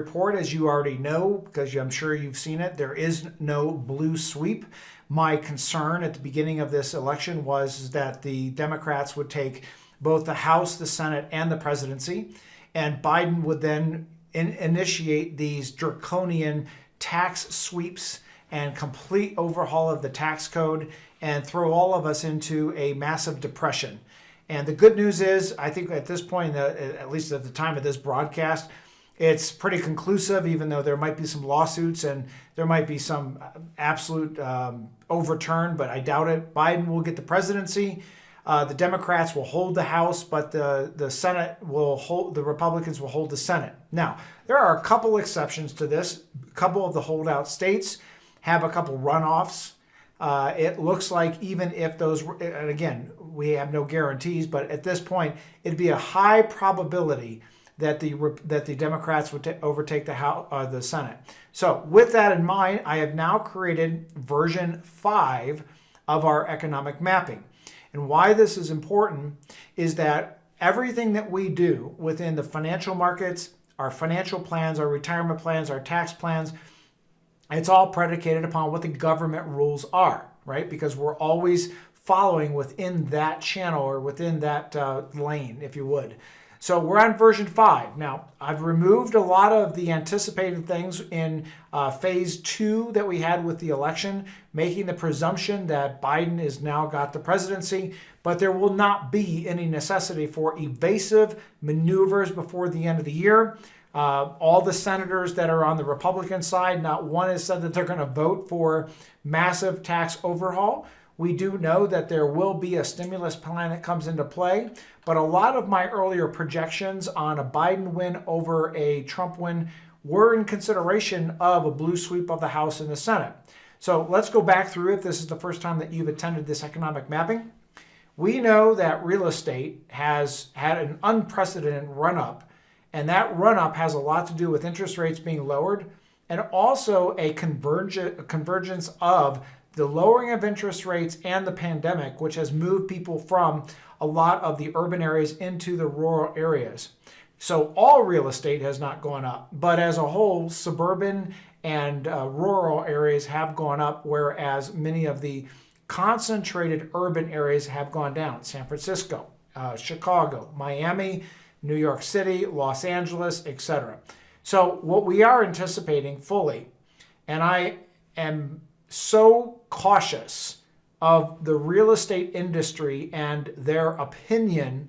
report, as you already know, because I'm sure you've seen it, there is no blue sweep. My concern at the beginning of this election was that the Democrats would take both the House, the Senate, and the presidency, and Biden would then initiate these draconian tax sweeps and complete overhaul of the tax code and throw all of us into a massive depression. And the good news is, I think at this point, at least at the time of this broadcast, it's pretty conclusive, even though there might be some lawsuits and there might be some absolute overturn, but I doubt it. Biden will get the presidency. The Democrats will hold the House, but the Senate will hold, the Republicans will hold the Senate. Now, there are a couple exceptions to this. A couple of the holdout states have a couple runoffs. It looks like even if those, and again, we have no guarantees, but at this point, it'd be a high probability that the Democrats would overtake the House, the Senate. So with that in mind, I have now created version 5 of our economic mapping. And why this is important is that everything that we do within the financial markets, our financial plans, our retirement plans, our tax plans, it's all predicated upon what the government rules are, right? Because we're always following within that channel or within that lane, if you would. So we're on version 5. Now, I've removed a lot of the anticipated things in phase 2 that we had with the election, making the presumption that Biden has now got the presidency, but there will not be any necessity for evasive maneuvers before the end of the year. All the senators that are on the Republican side, not one has said that they're going to vote for massive tax overhaul. We do know that there will be a stimulus plan that comes into play, but a lot of my earlier projections on a Biden win over a Trump win were in consideration of a blue sweep of the House and the Senate. So let's go back through if this is the first time that you've attended this economic mapping. We know that real estate has had an unprecedented run-up, and that run-up has a lot to do with interest rates being lowered and also a convergence of the lowering of interest rates and the pandemic, which has moved people from a lot of the urban areas into the rural areas. So all real estate has not gone up, but as a whole, suburban and rural areas have gone up, whereas many of the concentrated urban areas have gone down. San Francisco, Chicago, Miami, New York City, Los Angeles, etc. So what we are anticipating fully, and I am so cautious of the real estate industry and their opinion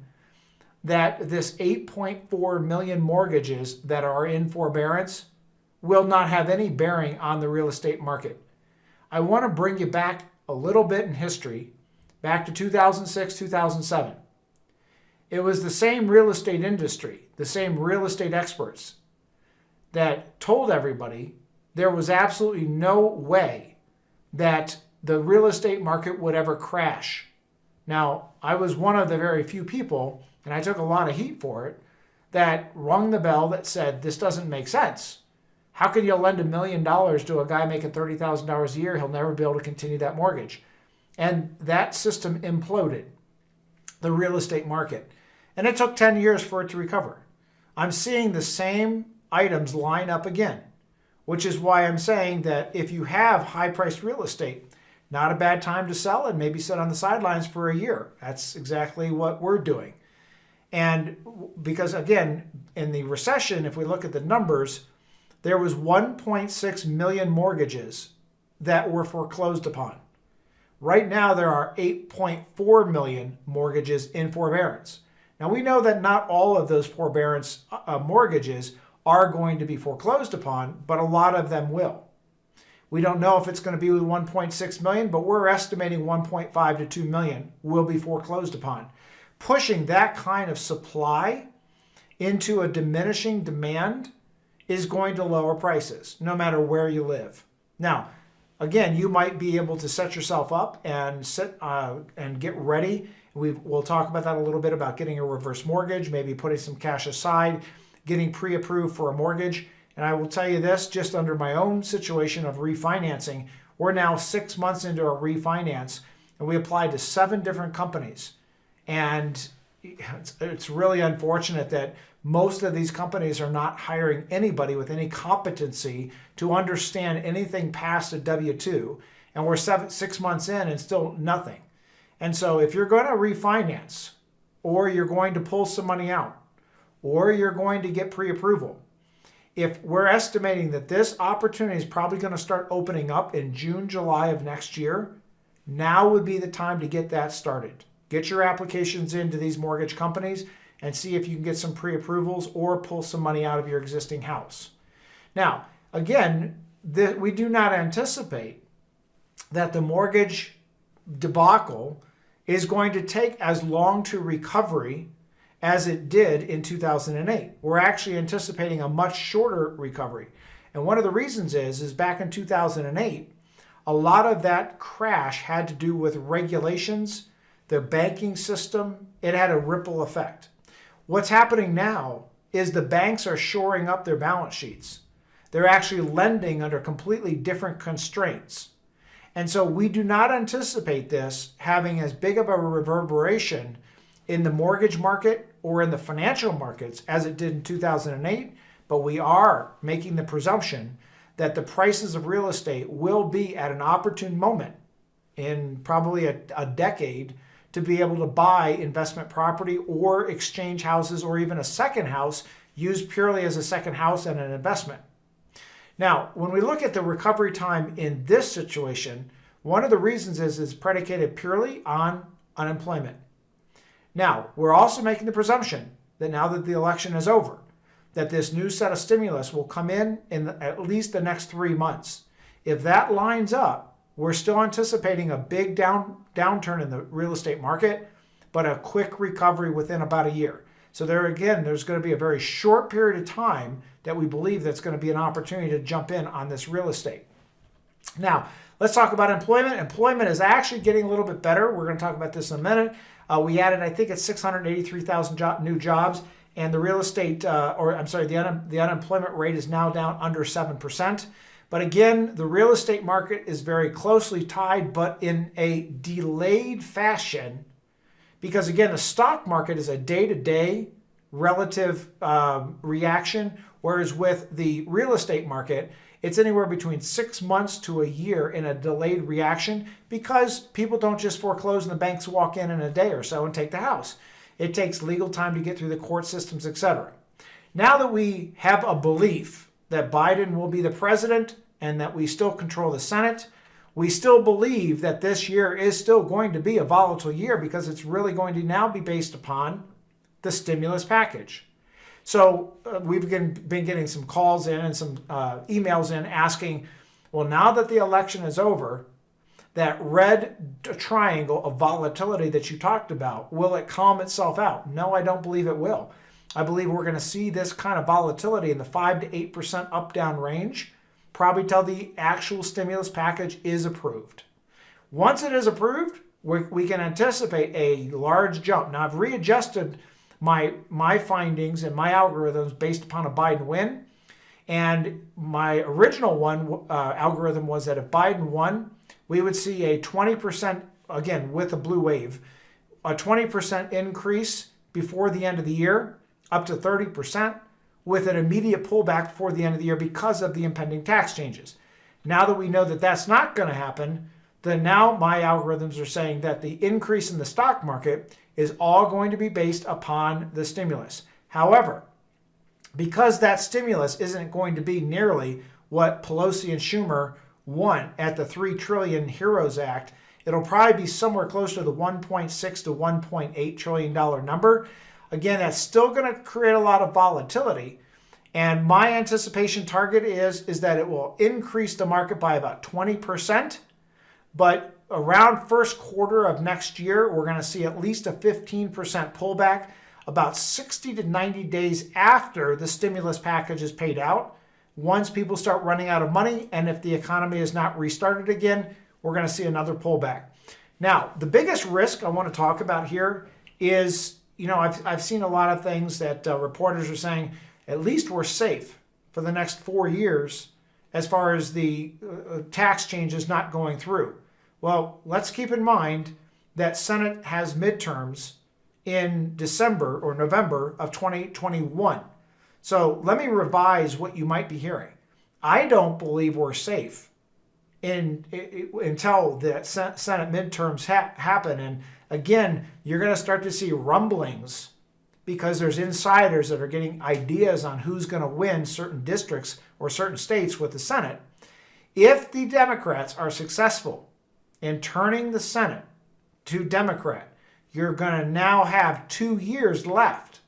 that this 8.4 million mortgages that are in forbearance will not have any bearing on the real estate market. I want to bring you back a little bit in history, back to 2006, 2007. It was the same real estate industry, the same real estate experts that told everybody there was absolutely no way that the real estate market would ever crash. Now, I was one of the very few people, and I took a lot of heat for it, that rung the bell that said, this doesn't make sense. How can you lend $1 million to a guy making $30,000 a year? He'll never be able to continue that mortgage. And that system imploded, the real estate market. And it took 10 years for it to recover. I'm seeing the same items line up again, which is why I'm saying that if you have high-priced real estate, not a bad time to sell and maybe sit on the sidelines for a year. That's exactly what we're doing. And because, again, in the recession, if we look at the numbers, there was 1.6 million mortgages that were foreclosed upon. Right now, there are 8.4 million mortgages in forbearance. Now, we know that not all of those forbearance mortgages are going to be foreclosed upon, but a lot of them will. We don't know if it's going to be with 1.6 million, but we're estimating 1.5 to 2 million will be foreclosed upon. Pushing that kind of supply into a diminishing demand is going to lower prices, no matter where you live. Now, again, you might be able to set yourself up and and get ready. We'll talk about that a little bit, about getting a reverse mortgage, maybe putting some cash aside, getting pre-approved for a mortgage. And I will tell you this, just under my own situation of refinancing, we're now 6 months into a refinance, and we applied to 7 different companies. And it's really unfortunate that Most of these companies are not hiring anybody with any competency to understand anything past a W-2. And we're 6 months in and still nothing. And so if you're going to refinance, or you're going to pull some money out, or you're going to get pre-approval, if we're estimating that this opportunity is probably going to start opening up in June, July of next year, now would be the time to get that started. Get your applications into these mortgage companies and see if you can get some pre-approvals or pull some money out of your existing house. Now, again, we do not anticipate that the mortgage debacle is going to take as long to recovery as it did in 2008. We're actually anticipating a much shorter recovery. And one of the reasons is back in 2008, a lot of that crash had to do with regulations, the banking system. It had a ripple effect. What's happening now is the banks are shoring up their balance sheets. They're actually lending under completely different constraints. And so we do not anticipate this having as big of a reverberation in the mortgage market or in the financial markets as it did in 2008, but we are making the presumption that the prices of real estate will be at an opportune moment in probably a decade to be able to buy investment property or exchange houses or even a second house used purely as a second house and an investment. Now, when we look at the recovery time in this situation, one of the reasons is predicated purely on unemployment. Now, we're also making the presumption that now that the election is over, that this new set of stimulus will come in at least the next 3 months. If that lines up, we're still anticipating a big downturn in the real estate market, but a quick recovery within about a year. So there's going to be a very short period of time that we believe that's going to be an opportunity to jump in on this real estate. Now, let's talk about employment. Employment is actually getting a little bit better. We're going to talk about this in a minute. We added, I think it's 683,000 new jobs, and the real estate, the unemployment rate is now down under 7%. But again, the real estate market is very closely tied, but in a delayed fashion, because again, the stock market is a day-to-day relative reaction, whereas with the real estate market, it's anywhere between 6 months to a year in a delayed reaction because people don't just foreclose and the banks walk in a day or so and take the house. It takes legal time to get through the court systems, etc. Now that we have a belief that Biden will be the president and that we still control the Senate, we still believe that this year is still going to be a volatile year because it's really going to now be based upon the stimulus package. So we've been getting some calls in and some emails in asking, well, now that the election is over, that red triangle of volatility that you talked about, will it calm itself out? No, I don't believe it will. I believe we're going to see this kind of volatility in the 5 to 8% up-down range, probably till the actual stimulus package is approved. Once it is approved, we can anticipate a large jump. Now, I've readjusted my findings and my algorithms based upon a Biden win. And my original algorithm was that if Biden won, we would see a 20%, again, with a blue wave, a 20% increase before the end of the year, up to 30%, with an immediate pullback before the end of the year because of the impending tax changes. Now that we know that that's not going to happen, then now my algorithms are saying that the increase in the stock market is all going to be based upon the stimulus. However, because that stimulus isn't going to be nearly what Pelosi and Schumer want at the $3 trillion HEROES Act, it'll probably be somewhere close to the $1.6 to $1.8 trillion number. Again, that's still going to create a lot of volatility. And my anticipation target is that it will increase the market by about 20%. But around first quarter of next year, we're going to see at least a 15% pullback about 60 to 90 days after the stimulus package is paid out. Once people start running out of money, and if the economy is not restarted again, we're going to see another pullback. Now, the biggest risk I want to talk about here is, I've seen a lot of things that reporters are saying, at least we're safe for the next 4 years as far as the tax changes not going through. Well, let's keep in mind that Senate has midterms in December or November of 2021. So let me revise what you might be hearing. I don't believe we're safe until the Senate midterms happen. And again, you're going to start to see rumblings because there's insiders that are getting ideas on who's going to win certain districts or certain states with the Senate. If the Democrats are successful in turning the Senate to Democrat, you're going to now have 2 years left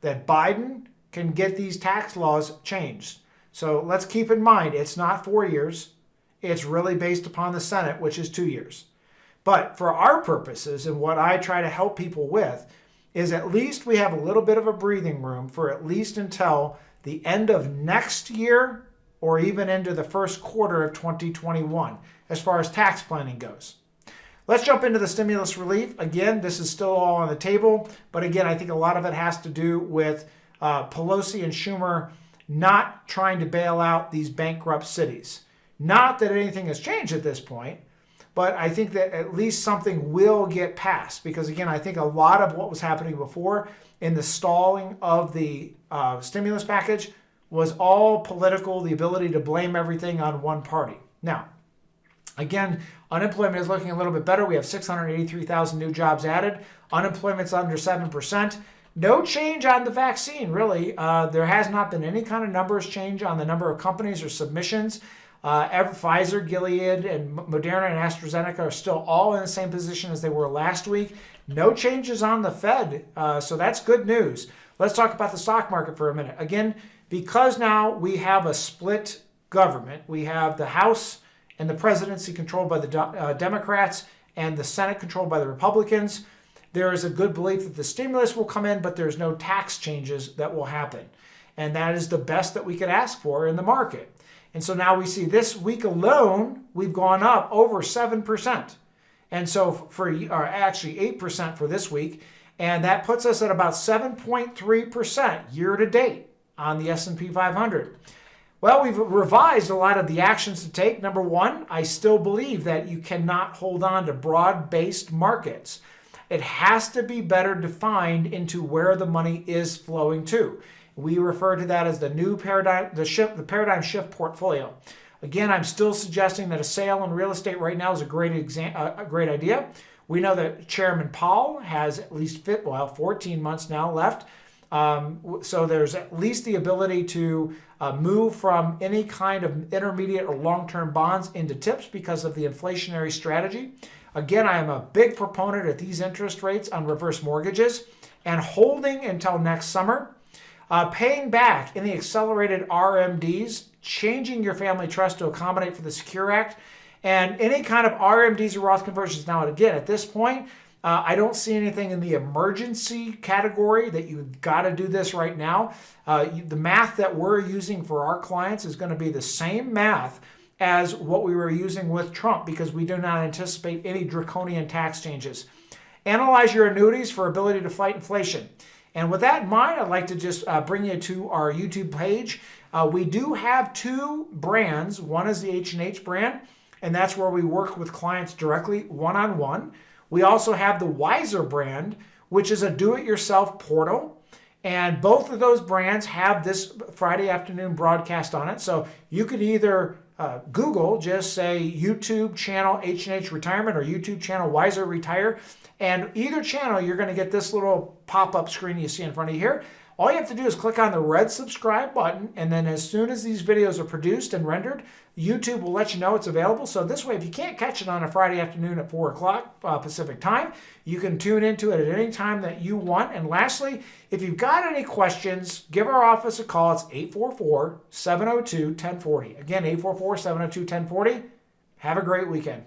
that Biden can get these tax laws changed. So let's keep in mind, it's not 4 years. It's really based upon the Senate, which is 2 years. But for our purposes and what I try to help people with is at least we have a little bit of a breathing room for at least until the end of next year or even into the first quarter of 2021 as far as tax planning goes. Let's jump into the stimulus relief. Again, this is still all on the table. But again, I think a lot of it has to do with Pelosi and Schumer not trying to bail out these bankrupt cities. Not that anything has changed at this point, but I think that at least something will get passed. Because again, I think a lot of what was happening before in the stalling of the stimulus package was all political, the ability to blame everything on one party. Now, again, unemployment is looking a little bit better. We have 683,000 new jobs added. Unemployment's under 7%. No change on the vaccine, really. There has not been any kind of numbers change on the number of companies or submissions. Pfizer, Gilead, and Moderna and AstraZeneca are still all in the same position as they were last week. No changes on the Fed, so that's good news. Let's talk about the stock market for a minute. Again, because now we have a split government, we have the House and the presidency controlled by the Democrats and the Senate controlled by the Republicans. There is a good belief that the stimulus will come in, but there's no tax changes that will happen. And that is the best that we could ask for in the market. And so now we see this week alone, we've gone up over 7%. And so actually 8% for this week. And that puts us at about 7.3% year to date on the S&P 500. Well, we've revised a lot of the actions to take. Number one, I still believe that you cannot hold on to broad-based markets. It has to be better defined into where the money is flowing to. We refer to that as the new paradigm, the paradigm shift portfolio. Again, I'm still suggesting that a sale in real estate right now is a great idea. We know that Chairman Powell has at least 14 months now left. So there's at least the ability to move from any kind of intermediate or long-term bonds into TIPS because of the inflationary strategy. Again, I am a big proponent at these interest rates on reverse mortgages and holding until next summer. Paying back any accelerated RMDs, changing your family trust to accommodate for the Secure Act, and any kind of RMDs or Roth conversions. Now, again, at this point, I don't see anything in the emergency category that you've got to do this right now. The math that we're using for our clients is going to be the same math as what we were using with Trump because we do not anticipate any draconian tax changes. Analyze your annuities for ability to fight inflation. And with that in mind, I'd like to just bring you to our YouTube page. We do have two brands. One is the H&H brand, and that's where we work with clients directly one-on-one. We also have the Wiser brand, which is a do-it-yourself portal. And both of those brands have this Friday afternoon broadcast on it. So you could either Google, just say YouTube channel H&H Retirement or YouTube channel Wiser Retire. And either channel, you're going to get this little pop-up screen you see in front of you here. All you have to do is click on the red subscribe button, and then as soon as these videos are produced and rendered, YouTube will let you know it's available. So this way, if you can't catch it on a Friday afternoon at 4 o'clock Pacific time, you can tune into it at any time that you want. And lastly, if you've got any questions, give our office a call. It's 844-702-1040. Again, 844-702-1040. Have a great weekend.